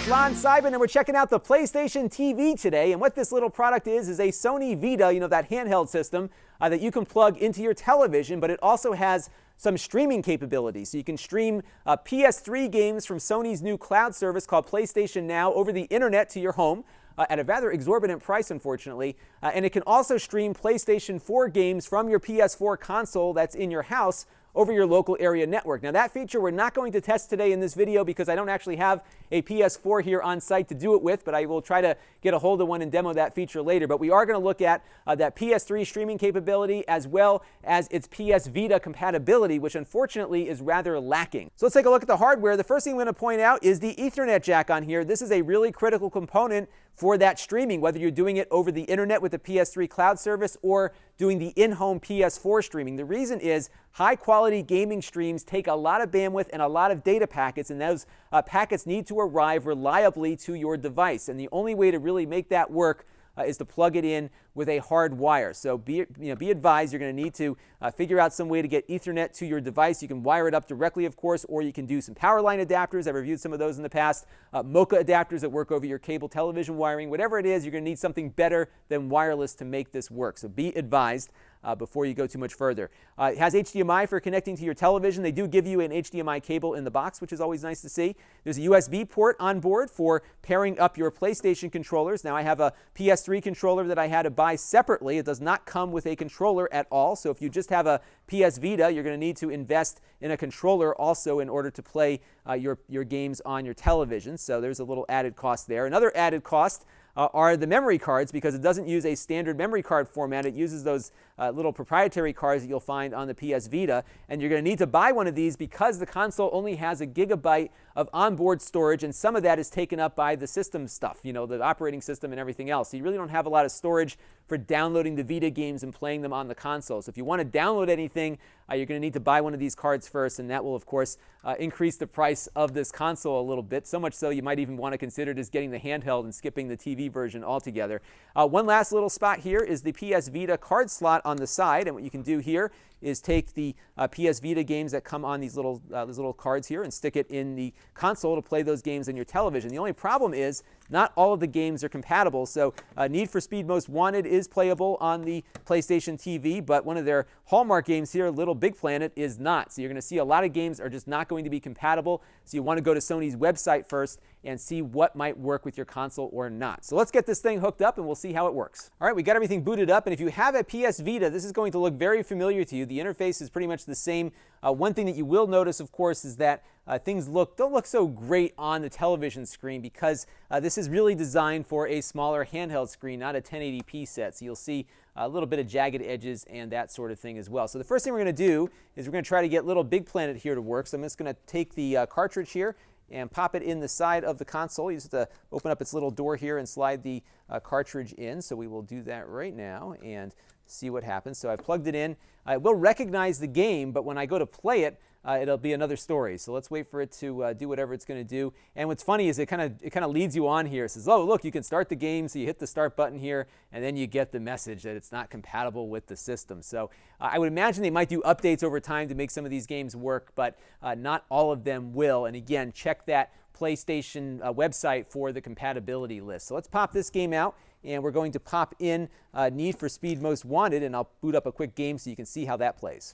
it's Lon Simon, and we're checking out the PlayStation TV today. And what this little product is a Sony Vita, that handheld system that you can plug into your television, but it also has some streaming capabilities. So you can stream PS3 games from Sony's new cloud service called PlayStation Now over the internet to your home at a rather exorbitant price, unfortunately. And it can also stream PlayStation 4 games from your PS4 console that's in your house over your local area network. Now that feature we're not going to test today in this video because I don't actually have a PS4 here on site to do it with, but I will try to get a hold of one and demo that feature later. But we are going to look at that PS3 streaming capability as well as its PS Vita compatibility, which unfortunately is rather lacking. So let's take a look at the hardware. The first thing I'm going to point out is the Ethernet jack on here. This is a really critical component for that streaming, whether you're doing it over the internet with the PS3 cloud service or doing the in-home PS4 streaming. The reason is high-quality gaming streams take a lot of bandwidth and a lot of data packets, and those packets need to arrive reliably to your device. And the only way to really make that work is to plug it in with a hard wire. So be advised, you're going to need to figure out some way to get Ethernet to your device. You can wire it up directly, of course, or you can do some power line adapters. I've reviewed some of those in the past. Mocha adapters that work over your cable television wiring. Whatever it is, you're going to need something better than wireless to make this work. So be advised before you go too much further. It has HDMI for connecting to your television. They do give you an HDMI cable in the box, which is always nice to see. There's a USB port on board for pairing up your PlayStation controllers. Now I have a PS3 controller that I had to buy separately. It does not come with a controller at all. So if you just have a PS Vita, you're going to need to invest in a controller also in order to play your games on your television. So there's a little added cost there. Another added cost are the memory cards, because it doesn't use a standard memory card format. It uses those little proprietary cards that you'll find on the PS Vita, and you're going to need to buy one of these because the console only has a gigabyte of onboard storage, and some of that is taken up by the system stuff, the operating system and everything else. So you really don't have a lot of storage for downloading the Vita games and playing them on the console. So if you want to download anything, you're going to need to buy one of these cards first, and that will, of course, increase the price of this console a little bit, so much so you might even want to consider just getting the handheld and skipping the TV version altogether. One last little spot here is the PS Vita card slot on the side, and what you can do here is take the PS Vita games that come on these little cards here and stick it in the console to play those games on your television. The only problem is not all of the games are compatible. So Need for Speed Most Wanted is playable on the PlayStation TV, but one of their hallmark games here, Little Big Planet, is not. So you're going to see a lot of games are just not going to be compatible. So you want to go to Sony's website first and see what might work with your console or not. So let's get this thing hooked up and we'll see how it works. All right, we got everything booted up, and if you have a PS Vita, this is going to look very familiar to you. The interface is pretty much the same. One thing that you will notice, of course, is that things don't look so great on the television screen because this is really designed for a smaller handheld screen, not a 1080p set. So you'll see a little bit of jagged edges and that sort of thing as well. So the first thing we're going to do is we're going to try to get Little Big Planet here to work. So I'm just going to take the cartridge here and pop it in the side of the console. You just have to open up its little door here and slide the cartridge in. So we will do that right now and see what happens. So I've plugged it in. It will recognize the game, but when I go to play it, it'll be another story. So let's wait for it to do whatever it's going to do. And what's funny is it kind of leads you on here. It says, oh, look, you can start the game. So you hit the start button here, and then you get the message that it's not compatible with the system. So I would imagine they might do updates over time to make some of these games work, but not all of them will. And again, check that PlayStation website for the compatibility list. So let's pop this game out, and we're going to pop in Need for Speed Most Wanted, and I'll boot up a quick game so you can see how that plays.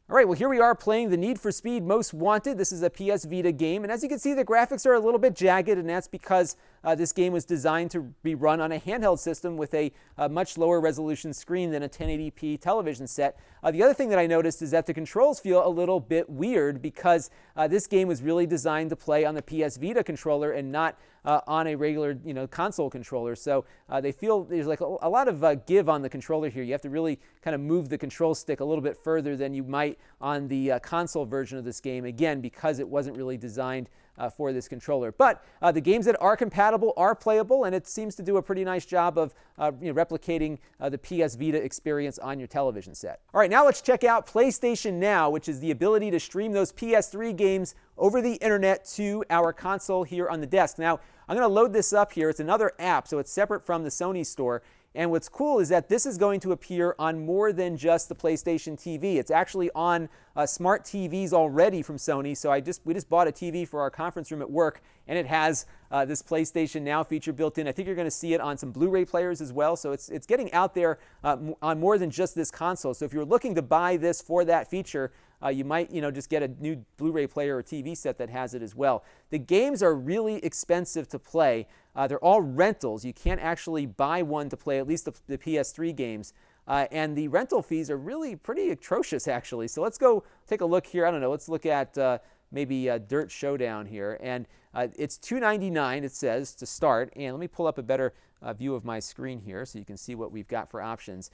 All right, well, here we are playing the Need for Speed Most Wanted. This is a PS Vita game, and as you can see, the graphics are a little bit jagged, and that's because this game was designed to be run on a handheld system with a much lower resolution screen than a 1080p television set. The other thing that I noticed is that the controls feel a little bit weird because this game was really designed to play on the PS Vita controller and not on a regular console controller. So they feel there's like a lot of give on the controller here. You have to really kind of move the control stick a little bit further than you might on the console version of this game, again, because it wasn't really designed for this controller. But the games that are compatible are playable, and it seems to do a pretty nice job of replicating the PS Vita experience on your television set. All right, now let's check out PlayStation Now, which is the ability to stream those PS3 games over the internet to our console here on the desk. Now, I'm going to load this up here. It's another app, so it's separate from the Sony store. And what's cool is that this is going to appear on more than just the PlayStation TV. It's actually on smart TVs already from Sony. So we just bought a TV for our conference room at work, and it has this PlayStation Now feature built in. I think you're going to see it on some Blu-ray players as well. So it's getting out there on more than just this console. So if you're looking to buy this for that feature, you might, just get a new Blu-ray player or TV set that has it as well. The games are really expensive to play. They're all rentals. You can't actually buy one to play, at least the PS3 games. And the rental fees are really pretty atrocious, actually. So let's go take a look here. I don't know. Let's look at maybe Dirt Showdown here. And it's $2.99, it says, to start. And let me pull up a better view of my screen here so you can see what we've got for options.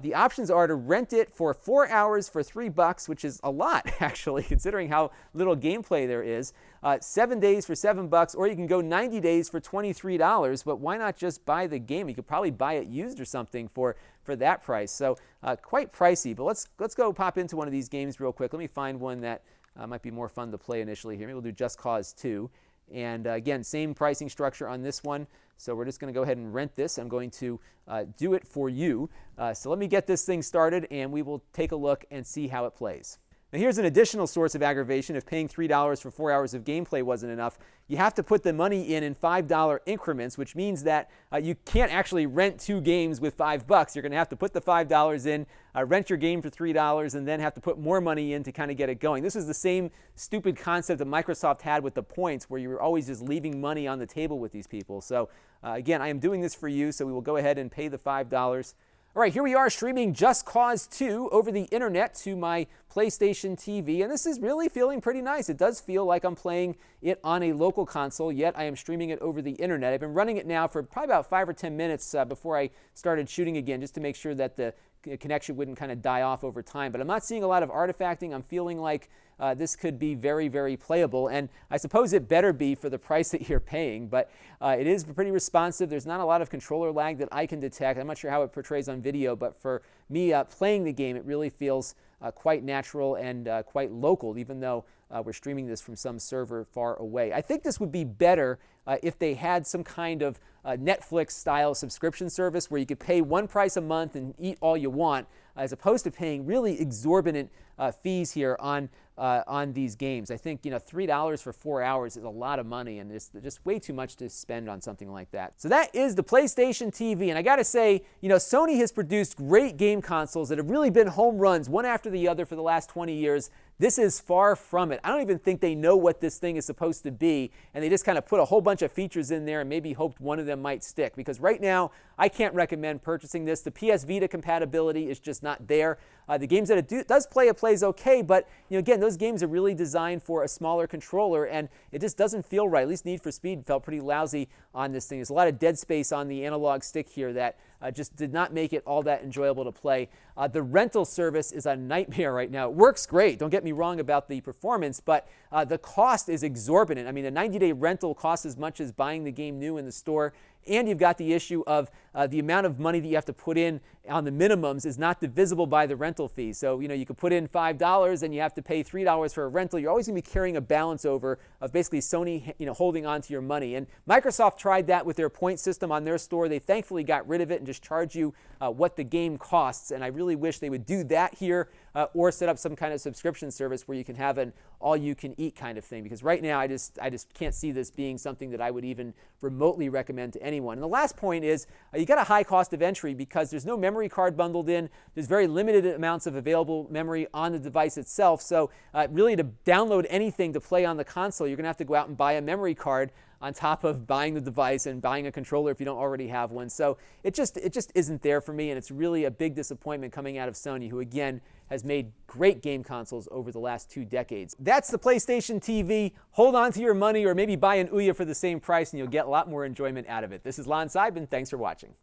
The options are to rent it for 4 hours for $3, which is a lot, actually, considering how little gameplay there is. 7 days for $7, or you can go 90 days for $23. But why not just buy the game? You could probably buy it used or something for that price. So quite pricey. But let's go pop into one of these games real quick. Let me find one that might be more fun to play initially here. Maybe we'll do Just Cause 2. And again, same pricing structure on this one. So we're just going to go ahead and rent this. I'm going to do it for you. So let me get this thing started, and we will take a look and see how it plays. Now here's an additional source of aggravation. If paying $3 for 4 hours of gameplay wasn't enough, you have to put the money in $5 increments, which means that you can't actually rent 2 games with $5. You're going to have to put the $5 in, rent your game for $3, and then have to put more money in to kind of get it going. This is the same stupid concept that Microsoft had with the points, where you were always just leaving money on the table with these people. So again, I am doing this for you, so we will go ahead and pay the $5. All right, here we are streaming Just Cause 2 over the internet to my PlayStation TV, and this is really feeling pretty nice. It does feel like I'm playing it on a local console, yet I am streaming it over the internet. I've been running it now for probably about 5 or 10 minutes before I started shooting again, just to make sure that the connection wouldn't kind of die off over time. But I'm not seeing a lot of artifacting. I'm feeling like this could be very, very playable, and I suppose it better be for the price that you're paying, but it is pretty responsive. There's not a lot of controller lag that I can detect. I'm not sure how it portrays on video, but for me playing the game, it really feels quite natural and quite local, even though we're streaming this from some server far away. I think this would be better if they had some kind of Netflix-style subscription service where you could pay one price a month and eat all you want, as opposed to paying really exorbitant fees here on these games. I think $3 for 4 hours is a lot of money, and it's just way too much to spend on something like that. So that is the PlayStation TV, and I gotta say, Sony has produced great game consoles that have really been home runs, one after the other, for the last 20 years. This is far from it. I don't even think they know what this thing is supposed to be, and they just kind of put a whole bunch of features in there and maybe hoped one of them might stick, because right now I can't recommend purchasing this. The PS Vita compatibility is just not there. The games that it does play, it plays okay, but again, those games are really designed for a smaller controller, and it just doesn't feel right. At least Need for Speed felt pretty lousy on this thing. There's a lot of dead space on the analog stick here that just did not make it all that enjoyable to play. The rental service is a nightmare right now. It works great, don't get me wrong about the performance, but the cost is exorbitant. I mean, a 90-day rental costs as much as buying the game new in the store, and you've got the issue of the amount of money that you have to put in on the minimums is not divisible by the rental fee. So, you could put in $5 and you have to pay $3 for a rental. You're always going to be carrying a balance over of basically Sony, holding on to your money. And Microsoft tried that with their point system on their store. They thankfully got rid of it and just charge you what the game costs. And I really wish they would do that here, or set up some kind of subscription service where you can have an all-you-can-eat kind of thing. Because right now, I just can't see this being something that I would even remotely recommend to anyone. And the last point is, you got a high cost of entry because there's no memory card bundled in. There's very limited amounts of available memory on the device itself. So really, to download anything to play on the console, you're going to have to go out and buy a memory card on top of buying the device and buying a controller if you don't already have one. So it just isn't there for me, and it's really a big disappointment coming out of Sony, who again has made great game consoles over the last 2 decades. That's the PlayStation TV. Hold on to your money, or maybe buy an Ouya for the same price, and you'll get a lot more enjoyment out of it. This is Lon.TV. Thanks for watching.